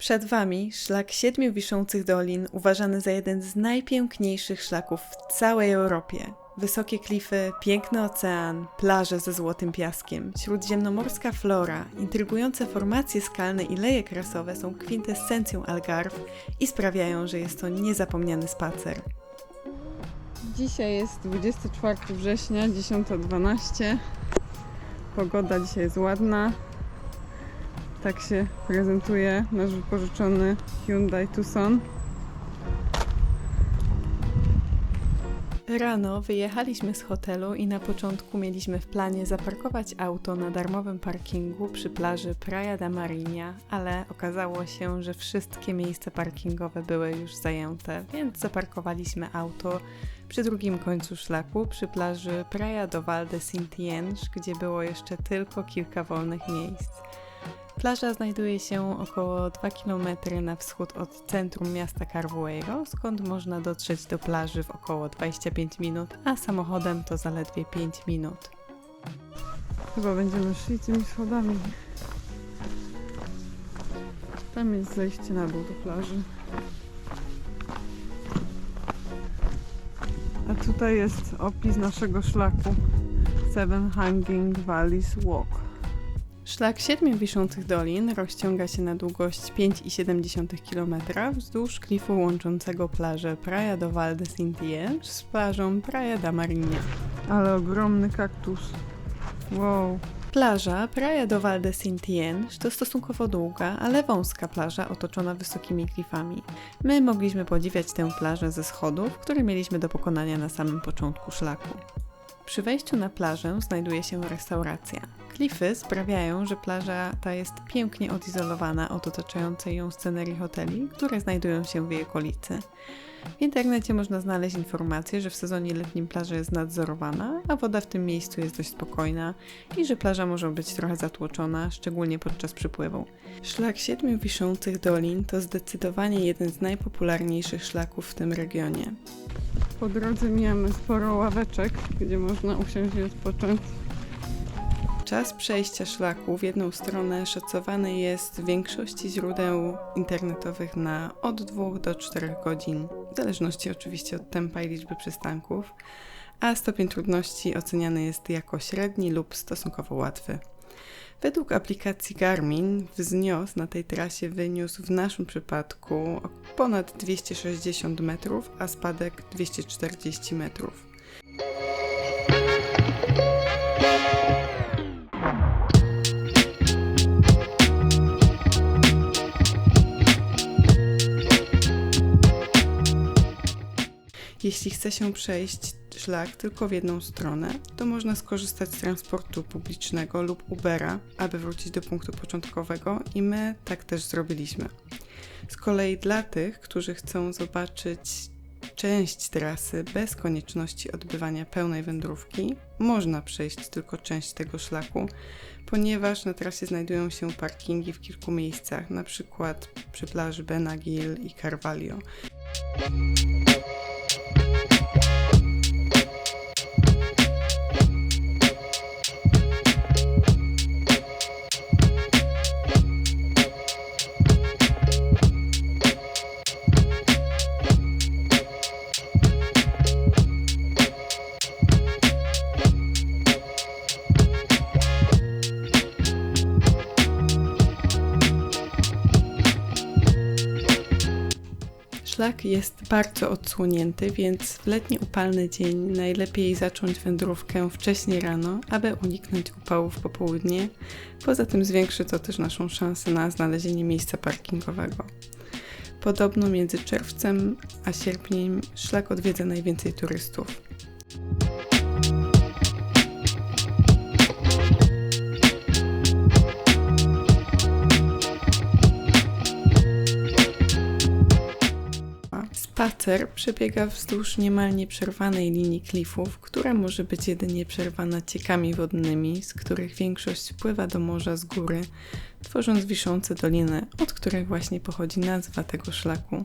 Przed Wami szlak Siedmiu Wiszących Dolin, uważany za jeden z najpiękniejszych szlaków w całej Europie. Wysokie klify, piękny ocean, plaże ze złotym piaskiem, śródziemnomorska flora, intrygujące formacje skalne i leje krasowe są kwintesencją Algarve i sprawiają, że jest to niezapomniany spacer. Dzisiaj jest 24 września, 10:12. Pogoda dzisiaj jest ładna. Tak się prezentuje nasz wypożyczony Hyundai Tucson. Rano wyjechaliśmy z hotelu i na początku mieliśmy w planie zaparkować auto na darmowym parkingu przy plaży Praia da Marinha, ale okazało się, że wszystkie miejsca parkingowe były już zajęte, więc zaparkowaliśmy auto przy drugim końcu szlaku, przy plaży Praia do Val de Sintienge, gdzie było jeszcze tylko kilka wolnych miejsc. Plaża znajduje się około 2 km na wschód od centrum miasta Carvoeiro, skąd można dotrzeć do plaży w około 25 minut, a samochodem to zaledwie 5 minut. Chyba będziemy szli tymi schodami. Tam jest zejście na dół do plaży. A tutaj jest opis naszego szlaku Seven Hanging Valleys Walk. Szlak Siedmiu Wiszących Dolin rozciąga się na długość 5,7 km wzdłuż klifu łączącego plażę Praia do Val de Sintienge z plażą Praia da Marinha. Ale ogromny kaktus. Wow. Plaża Praia do Val de Sintienge to stosunkowo długa, ale wąska plaża otoczona wysokimi klifami. My mogliśmy podziwiać tę plażę ze schodów, które mieliśmy do pokonania na samym początku szlaku. Przy wejściu na plażę znajduje się restauracja. Klify sprawiają, że plaża ta jest pięknie odizolowana od otaczającej ją scenerii hoteli, które znajdują się w jej okolicy. W internecie można znaleźć informację, że w sezonie letnim plaża jest nadzorowana, a woda w tym miejscu jest dość spokojna i że plaża może być trochę zatłoczona, szczególnie podczas przypływu. Szlak Siedmiu Wiszących Dolin to zdecydowanie jeden z najpopularniejszych szlaków w tym regionie. Po drodze mijamy sporo ławeczek, gdzie można usiąść i odpocząć. Czas przejścia szlaku w jedną stronę szacowany jest w większości źródeł internetowych na od 2 do 4 godzin, w zależności oczywiście od tempa i liczby przystanków, a stopień trudności oceniany jest jako średni lub stosunkowo łatwy. Według aplikacji Garmin wznios na tej trasie wyniósł w naszym przypadku ponad 260 metrów, a spadek 240 metrów. Jeśli chce się przejść szlak tylko w jedną stronę, to można skorzystać z transportu publicznego lub Ubera, aby wrócić do punktu początkowego i my tak też zrobiliśmy. Z kolei dla tych, którzy chcą zobaczyć część trasy bez konieczności odbywania pełnej wędrówki, można przejść tylko część tego szlaku, ponieważ na trasie znajdują się parkingi w kilku miejscach, na przykład przy plaży Benagil i Carvalho. Szlak jest bardzo odsłonięty, więc w letni upalny dzień najlepiej zacząć wędrówkę wcześnie rano, aby uniknąć upałów po południe. Poza tym zwiększy to też naszą szansę na znalezienie miejsca parkingowego. Podobno między czerwcem a sierpniem szlak odwiedza najwięcej turystów. Spacer przebiega wzdłuż niemal nieprzerwanej linii klifów, która może być jedynie przerwana ciekami wodnymi, z których większość wpływa do morza z góry, tworząc wiszące doliny, od której właśnie pochodzi nazwa tego szlaku.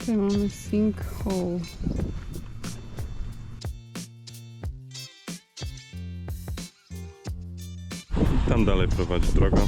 Tutaj mamy sinkhole. Tam dalej prowadzi droga.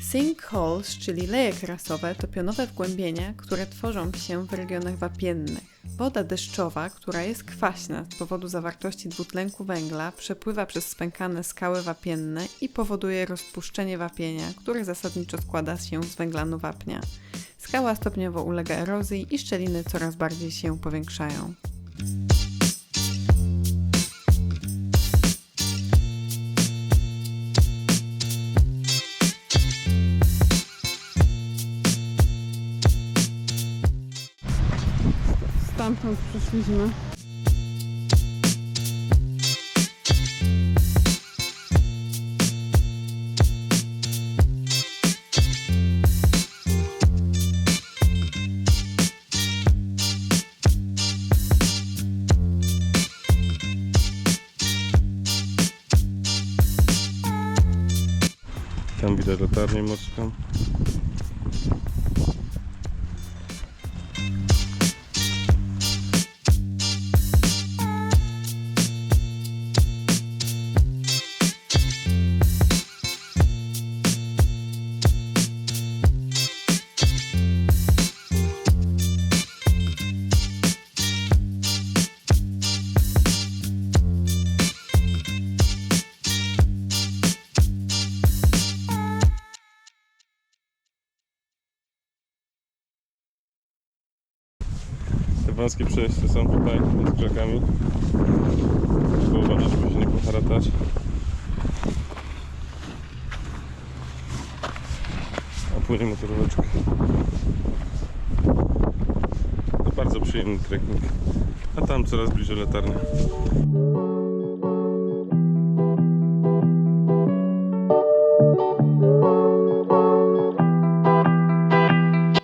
Sinkholes, czyli leje krasowe, to pionowe wgłębienia, które tworzą się w regionach wapiennych. Woda deszczowa, która jest kwaśna z powodu zawartości dwutlenku węgla, przepływa przez spękane skały wapienne i powoduje rozpuszczenie wapienia, które zasadniczo składa się z węglanu wapnia. Skała stopniowo ulega erozji i szczeliny coraz bardziej się powiększają. Stamtąd przyszliśmy. Tam widać latarnię morską. Te wąskie przejścia są tutaj między krzakami. Trzeba uważać, żeby się nie poharatać. A płynie motoróweczka. To bardzo przyjemny trekking. A tam coraz bliżej latarnia.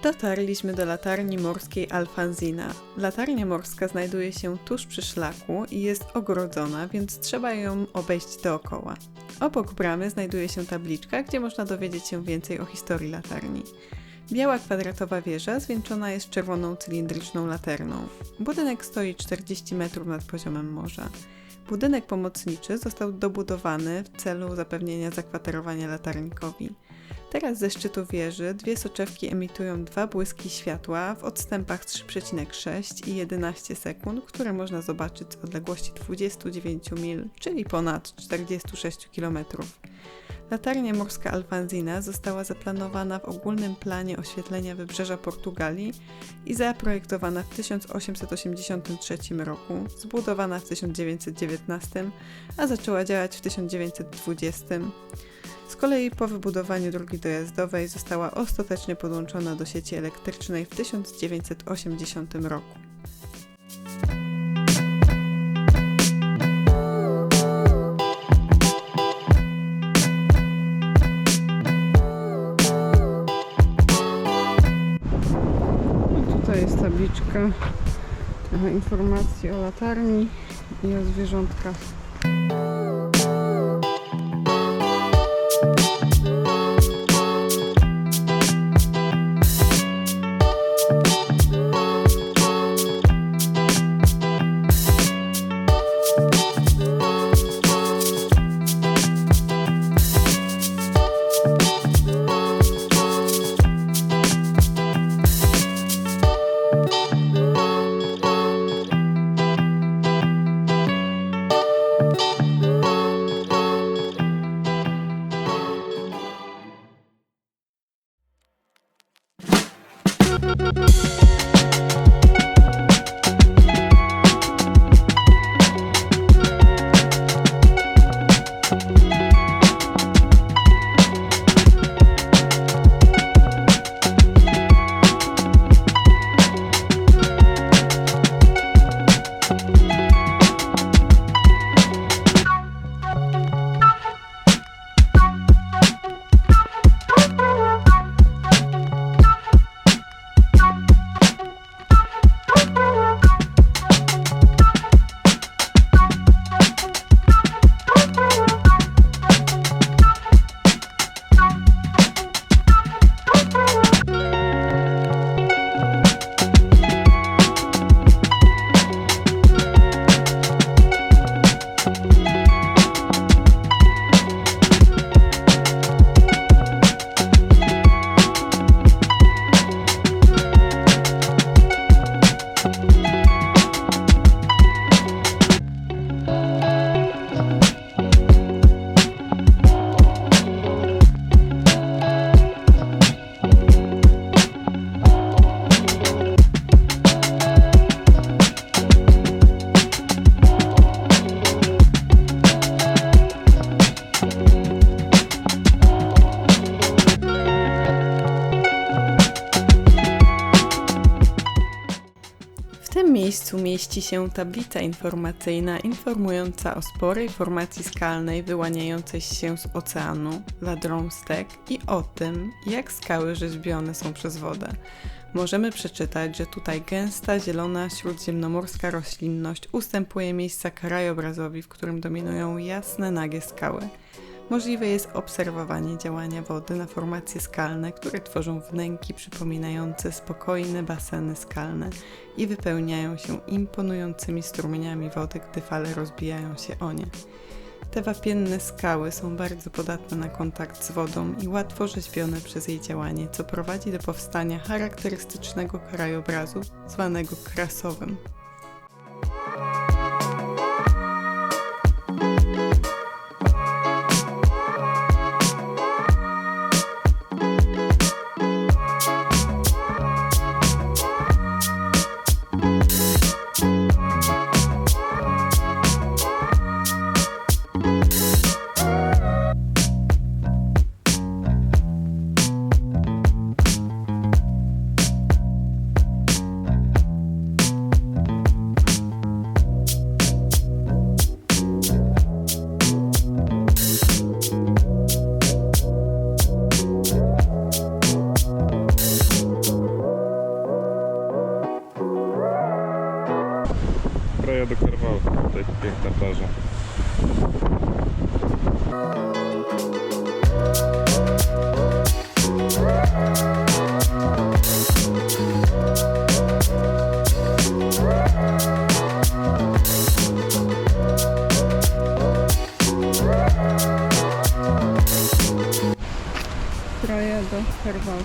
Dotarliśmy do latarni morskiej Alfonsina. Latarnia morska znajduje się tuż przy szlaku i jest ogrodzona, więc trzeba ją obejść dookoła. Obok bramy znajduje się tabliczka, gdzie można dowiedzieć się więcej o historii latarni. Biała kwadratowa wieża zwieńczona jest czerwoną cylindryczną laterną. Budynek stoi 40 metrów nad poziomem morza. Budynek pomocniczy został dobudowany w celu zapewnienia zakwaterowania latarnikowi. Teraz ze szczytu wieży dwie soczewki emitują dwa błyski światła w odstępach 3,6 i 11 sekund, które można zobaczyć z odległości 29 mil, czyli ponad 46 km. Latarnia morska Alfonsina została zaplanowana w ogólnym planie oświetlenia wybrzeża Portugalii i zaprojektowana w 1883 roku, zbudowana w 1919, a zaczęła działać w 1920. Z kolei po wybudowaniu drogi dojazdowej została ostatecznie podłączona do sieci elektrycznej w 1980 roku. Tutaj jest tabliczka, trochę informacji o latarni i o zwierzątkach. mieści się tablica informacyjna informująca o sporej formacji skalnej wyłaniającej się z oceanu, Ladronstek, i o tym, jak skały rzeźbione są przez wodę. Możemy przeczytać, że tutaj gęsta, zielona, śródziemnomorska roślinność ustępuje miejsca krajobrazowi, w którym dominują jasne, nagie skały. Możliwe jest obserwowanie działania wody na formacje skalne, które tworzą wnęki przypominające spokojne baseny skalne i wypełniają się imponującymi strumieniami wody, gdy fale rozbijają się o nie. Te wapienne skały są bardzo podatne na kontakt z wodą i łatwo rzeźbione przez jej działanie, co prowadzi do powstania charakterystycznego krajobrazu zwanego krasowym. Praia do Carvalho, tutaj piękna plaża. Praia do Carvalho.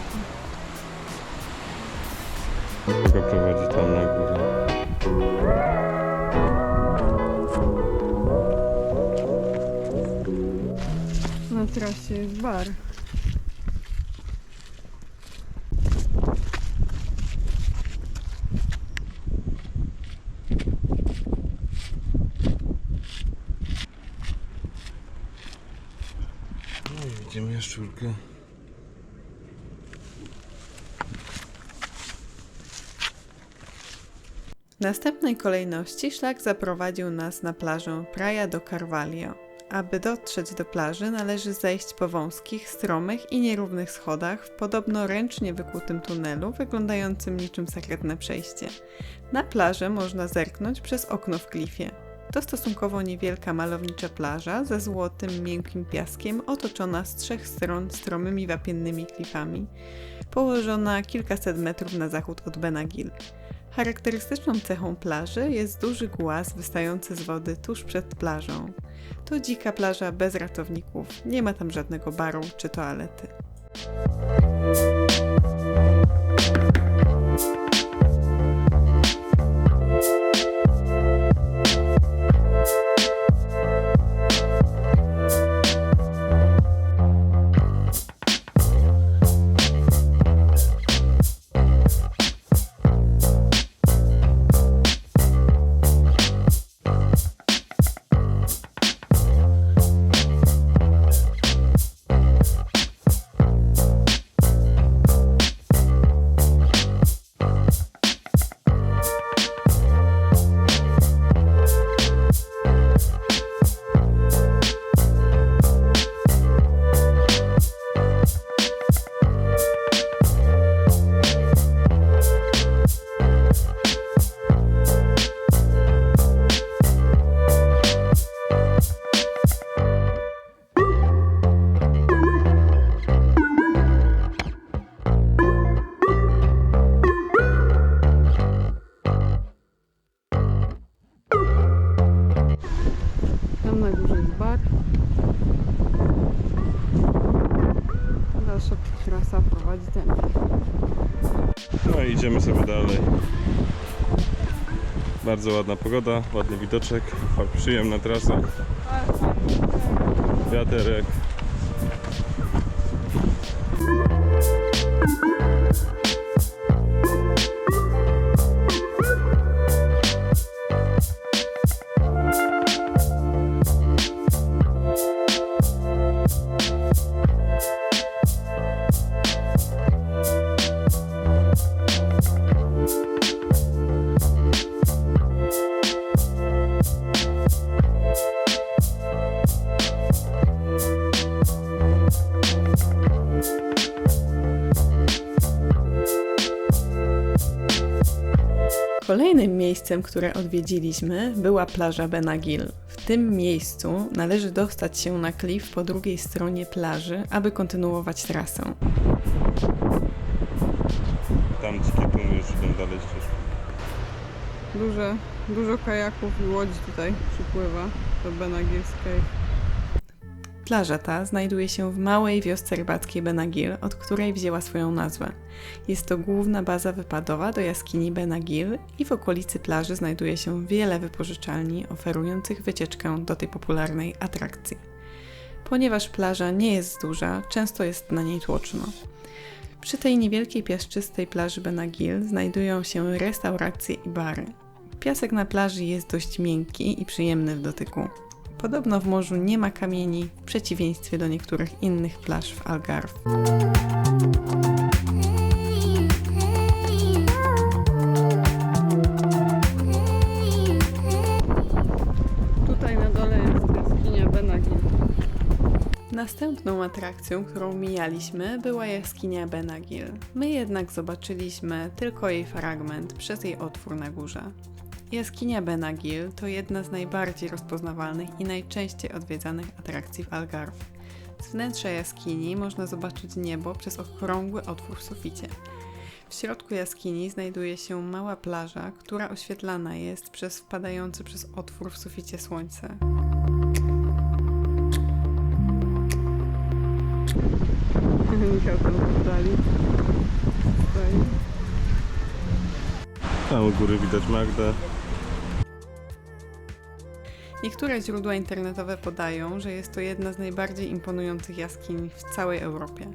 Droga prowadzi tam na górę. Na trasie jest bar. No i widzimy jaszczurkę. W następnej kolejności szlak zaprowadził nas na plażę Praia do Carvalho. Aby dotrzeć do plaży, należy zejść po wąskich, stromych i nierównych schodach w podobno ręcznie wykutym tunelu, wyglądającym niczym sekretne przejście. Na plażę można zerknąć przez okno w klifie. To stosunkowo niewielka malownicza plaża ze złotym, miękkim piaskiem, otoczona z trzech stron stromymi wapiennymi klifami, położona kilkaset metrów na zachód od Benagil. Charakterystyczną cechą plaży jest duży głaz wystający z wody tuż przed plażą. To dzika plaża bez ratowników, nie ma tam żadnego baru czy toalety. Tam na górze jest bar. Dalsza trasa prowadzi tędy. No i idziemy sobie dalej. Bardzo ładna pogoda, ładny widoczek, przyjemna trasa. Wiaterek. Kolejnym miejscem, które odwiedziliśmy, była plaża Benagil. W tym miejscu należy dostać się na klif po drugiej stronie plaży, aby kontynuować trasę. Tam skitu już idą dalej ścieżką. Dużo kajaków i łodzi tutaj przypływa do Benagil Cave. Plaża ta znajduje się w małej wiosce rybackiej Benagil, od której wzięła swoją nazwę. Jest to główna baza wypadowa do jaskini Benagil i w okolicy plaży znajduje się wiele wypożyczalni oferujących wycieczkę do tej popularnej atrakcji. Ponieważ plaża nie jest duża, często jest na niej tłoczno. Przy tej niewielkiej piaszczystej plaży Benagil znajdują się restauracje i bary. Piasek na plaży jest dość miękki i przyjemny w dotyku. Podobno w morzu nie ma kamieni, w przeciwieństwie do niektórych innych plaż w Algarve. Tutaj na dole jest jaskinia Benagil. Następną atrakcją, którą mijaliśmy, była jaskinia Benagil. My jednak zobaczyliśmy tylko jej fragment przez jej otwór na górze. Jaskinia Benagil to jedna z najbardziej rozpoznawalnych i najczęściej odwiedzanych atrakcji w Algarve. Z wnętrza jaskini można zobaczyć niebo przez okrągły otwór w suficie. W środku jaskini znajduje się mała plaża, która oświetlana jest przez wpadające przez otwór w suficie słońce. Michał tam oddali. Tam u góry widać Magdę. Niektóre źródła internetowe podają, że jest to jedna z najbardziej imponujących jaskiń w całej Europie.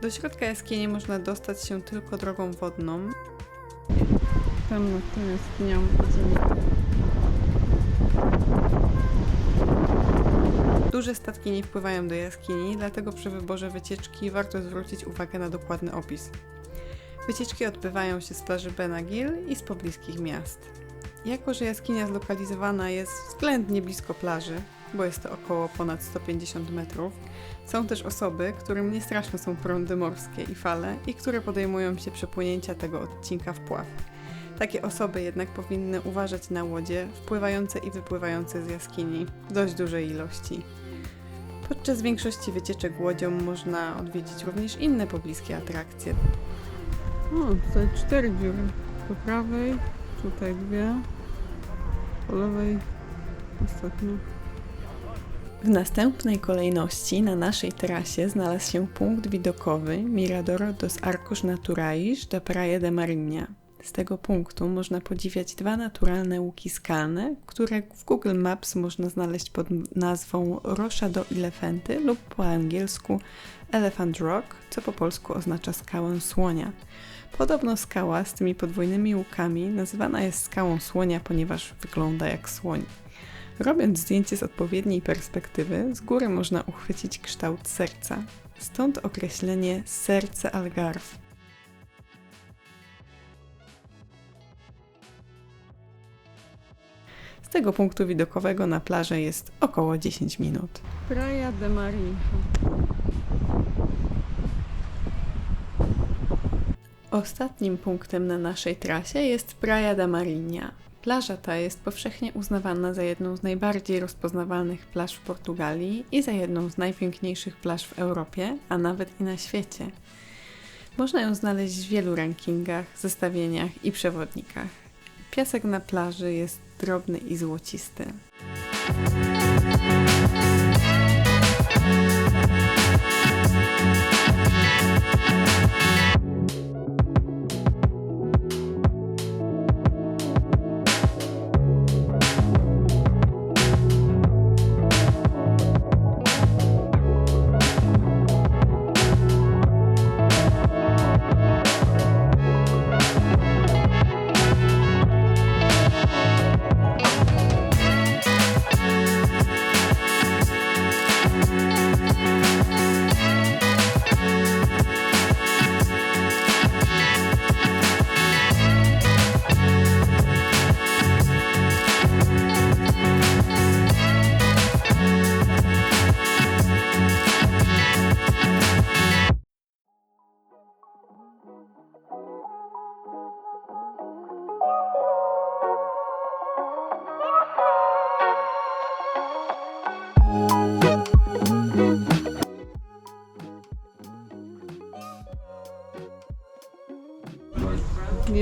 Do środka jaskini można dostać się tylko drogą wodną. Tam nad tą jaskinią chodzimy. Duże statki nie wpływają do jaskini, dlatego przy wyborze wycieczki warto zwrócić uwagę na dokładny opis. Wycieczki odbywają się z plaży Benagil i z pobliskich miast. Jako że jaskinia zlokalizowana jest względnie blisko plaży, bo jest to około ponad 150 metrów, są też osoby, którym niestraszne są prądy morskie i fale i które podejmują się przepłynięcia tego odcinka wpław. Takie osoby jednak powinny uważać na łodzie wpływające i wypływające z jaskini w dość dużej ilości. Podczas większości wycieczek łodzią można odwiedzić również inne pobliskie atrakcje. O, tutaj 4 dziury. Po prawej, tutaj 2, po lewej ostatnia. W następnej kolejności na naszej trasie znalazł się punkt widokowy Mirador dos Arcos Naturais da Praia de Marinha. Z tego punktu można podziwiać 2 naturalne łuki skalne, które w Google Maps można znaleźć pod nazwą Rocha do Elefanty lub po angielsku Elephant Rock, co po polsku oznacza skałę słonia. Podobno skała z tymi podwójnymi łukami nazywana jest skałą słonia, ponieważ wygląda jak słoń. Robiąc zdjęcie z odpowiedniej perspektywy, z góry można uchwycić kształt serca. Stąd określenie serce Algarve. Z tego punktu widokowego na plażę jest około 10 minut. Praia de Marinha. Ostatnim punktem na naszej trasie jest Praia da Marinha. Plaża ta jest powszechnie uznawana za jedną z najbardziej rozpoznawalnych plaż w Portugalii i za jedną z najpiękniejszych plaż w Europie, a nawet i na świecie. Można ją znaleźć w wielu rankingach, zestawieniach i przewodnikach. Piasek na plaży jest drobny i złocisty.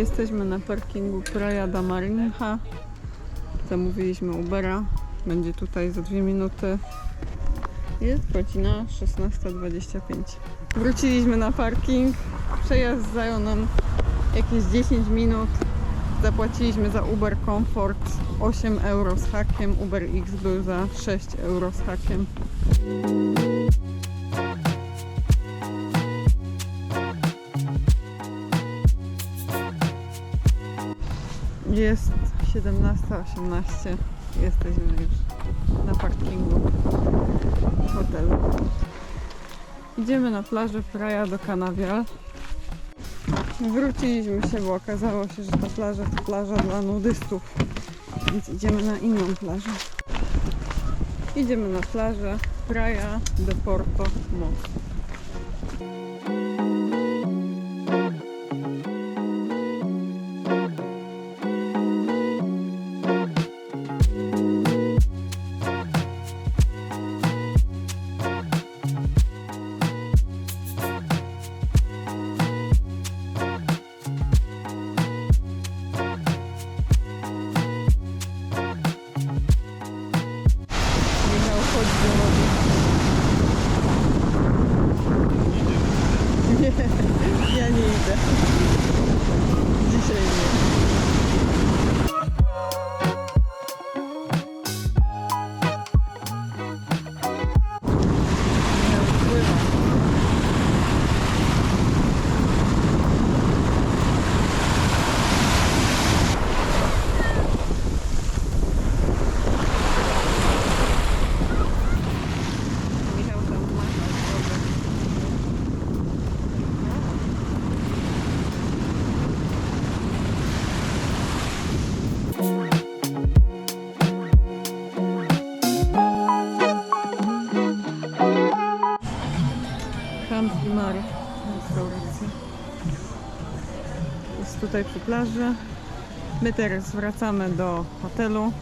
Jesteśmy na parkingu Praia da Marinha. Zamówiliśmy Ubera. Będzie tutaj za 2 minuty. Jest godzina 16:25. Wróciliśmy na parking. Przejazd zajął nam jakieś 10 minut. Zapłaciliśmy za Uber Comfort 8 euro z hakiem. Uber X był za 6 euro z hakiem. Jest 17:18. Jesteśmy już na parkingu hotelu. Idziemy na plażę Praia do Canavial. Wróciliśmy się, bo okazało się, że ta plaża to plaża dla nudystów. Więc idziemy na inną plażę. Idziemy na plażę Praia de Porto Mos. Michał, chodź do wody. Nie, ja nie idę. Dzisiaj nie. Michał pływa. Michał tam macha wodę. Camp di Mare, restauracja. Jest tutaj przy plaży. My teraz wracamy do hotelu,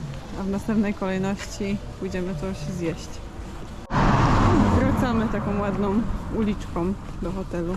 a w następnej kolejności pójdziemy coś zjeść. Wracamy taką ładną uliczką do hotelu.